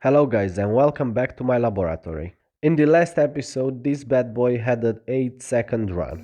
Hello guys and welcome back to my laboratory. In the last episode this bad boy had an 8-second run.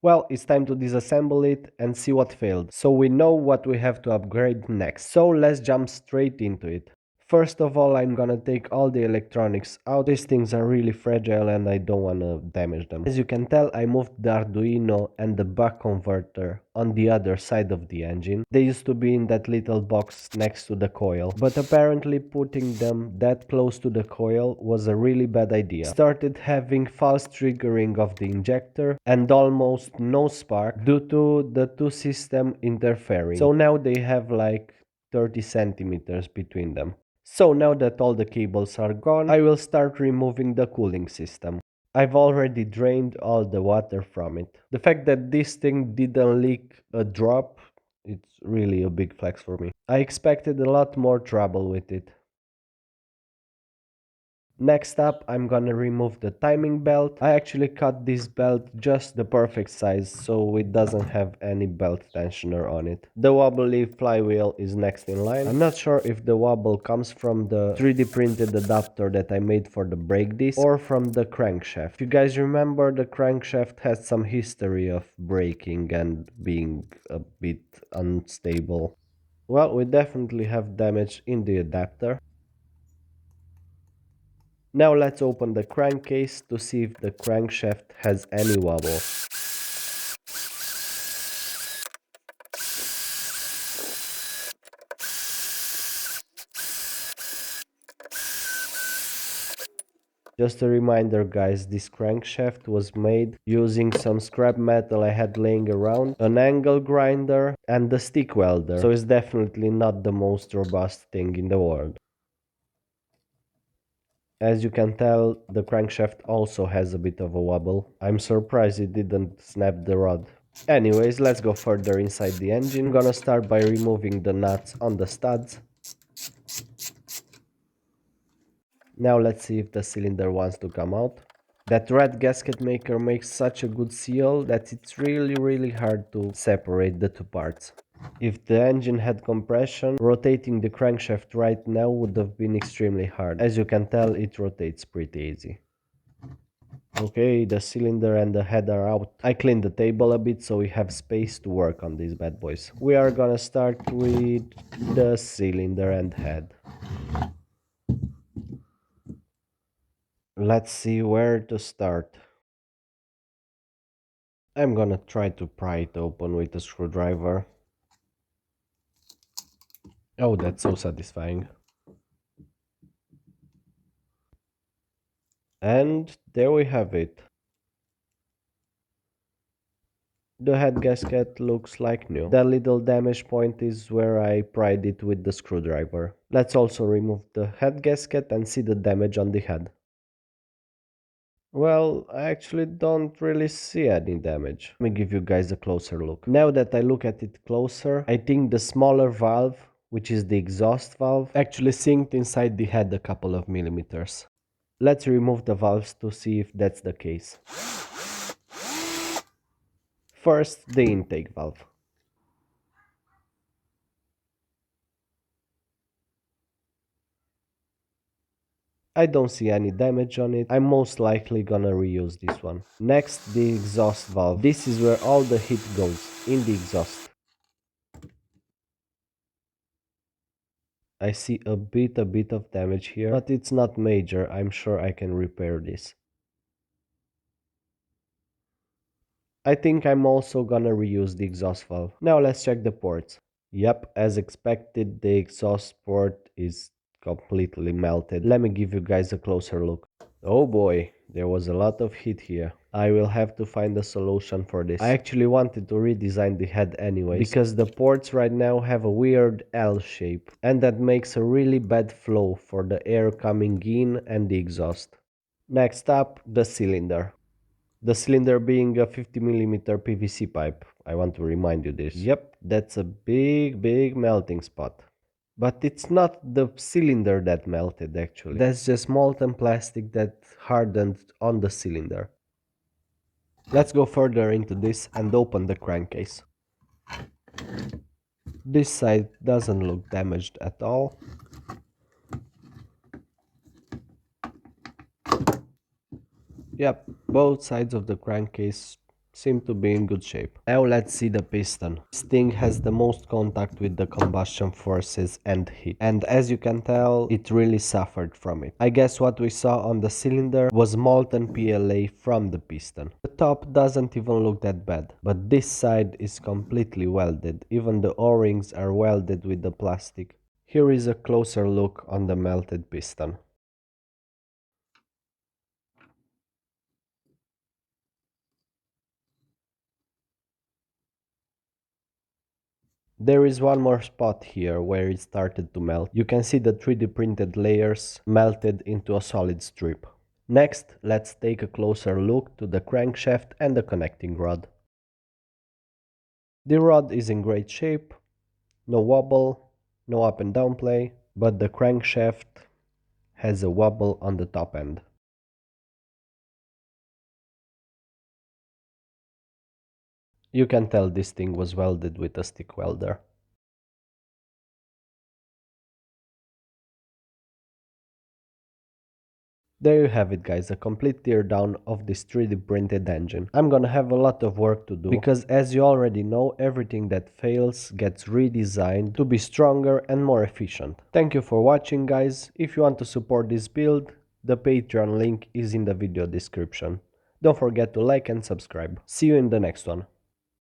Well, it's time to disassemble it and see what failed, so we know what we have to upgrade next. So let's jump straight into it. First of all, I'm gonna take all the electronics out. These things are really fragile and I don't wanna damage them. As you can tell, I moved the Arduino and the buck converter on the other side of the engine. They used to be in that little box next to the coil, but apparently putting them that close to the coil was a really bad idea. Started having false triggering of the injector and almost no spark due to the two systems interfering. So now they have like 30 centimeters between them. So now that all the cables are gone, I will start removing the cooling system. I've already drained all the water from it. The fact that this thing didn't leak a drop, it's really a big flex for me. I expected a lot more trouble with it. Next up, I'm gonna remove the timing belt. I actually cut this belt just the perfect size so it doesn't have any belt tensioner on it. The wobbly flywheel is next in line. I'm not sure if the wobble comes from the 3D printed adapter that I made for the brake disc or from the crankshaft. If you guys remember, the crankshaft has some history of breaking and being a bit unstable. Well, we definitely have damage in the adapter. Now let's open the crankcase to see if the crankshaft has any wobble. Just a reminder guys, this crankshaft was made using some scrap metal I had laying around, an angle grinder and a stick welder, so it's definitely not the most robust thing in the world. As you can tell, the crankshaft also has a bit of a wobble. I'm surprised it didn't snap the rod. Anyways, let's go further inside the engine. I'm gonna start by removing the nuts on the studs. Now let's see if the cylinder wants to come out. That red gasket maker makes such a good seal that it's really hard to separate the two parts. If the engine had compression, rotating the crankshaft right now would have been extremely hard. As you can tell, it rotates pretty easy. Okay, the cylinder and the head are out. I cleaned the table a bit so we have space to work on these bad boys. We are gonna start with the cylinder and head. Let's see where to start. I'm gonna try to pry it open with a screwdriver. Oh, that's so satisfying. And there we have it. The head gasket looks like new. That little damage point is where I pried it with the screwdriver. Let's also remove the head gasket and see the damage on the head. Well, I actually don't really see any damage. Let me give you guys a closer look. Now that I look at it closer, I think the smaller valve, which is the exhaust valve, actually sinked inside the head a couple of millimeters. Let's remove the valves to see if that's the case. First, the intake valve. I don't see any damage on it. I'm most likely gonna reuse this one. Next, the exhaust valve. This is where all the heat goes, in the exhaust. I see a bit of damage here, but it's not major. I'm sure I can repair this. I think I'm also gonna reuse the exhaust valve. Now let's check the ports. Yep, as expected, the exhaust port is completely melted. Let me give you guys a closer look. Oh boy, there was a lot of heat here. I will have to find a solution for this. I actually wanted to redesign the head anyways, because the ports right now have a weird L shape, and that makes a really bad flow for the air coming in and the exhaust. Next up, the cylinder. The cylinder being a 50mm PVC pipe. I want to remind you this. Yep, that's a big melting spot. But it's not the cylinder that melted actually. That's just molten plastic that hardened on the cylinder. Let's go further into this and open the crankcase. This side doesn't look damaged at all. Yep, both sides of the crankcase seem to be in good shape. Now let's see the piston. This thing has the most contact with the combustion forces and heat. And as you can tell, it really suffered from it. I guess what we saw on the cylinder was molten PLA from the piston. The top doesn't even look that bad, but this side is completely welded. Even the O-rings are welded with the plastic. Here is a closer look on the melted piston. There is one more spot here where it started to melt. You can see the 3D printed layers melted into a solid strip. Next, let's take a closer look to the crankshaft and the connecting rod. The rod is in great shape, no wobble, no up and down play, but the crankshaft has a wobble on the top end. You can tell this thing was welded with a stick welder. There you have it, guys, a complete teardown of this 3D printed engine. I'm gonna have a lot of work to do because, as you already know, everything that fails gets redesigned to be stronger and more efficient. Thank you for watching, guys. If you want to support this build, the Patreon link is in the video description. Don't forget to like and subscribe. See you in the next one.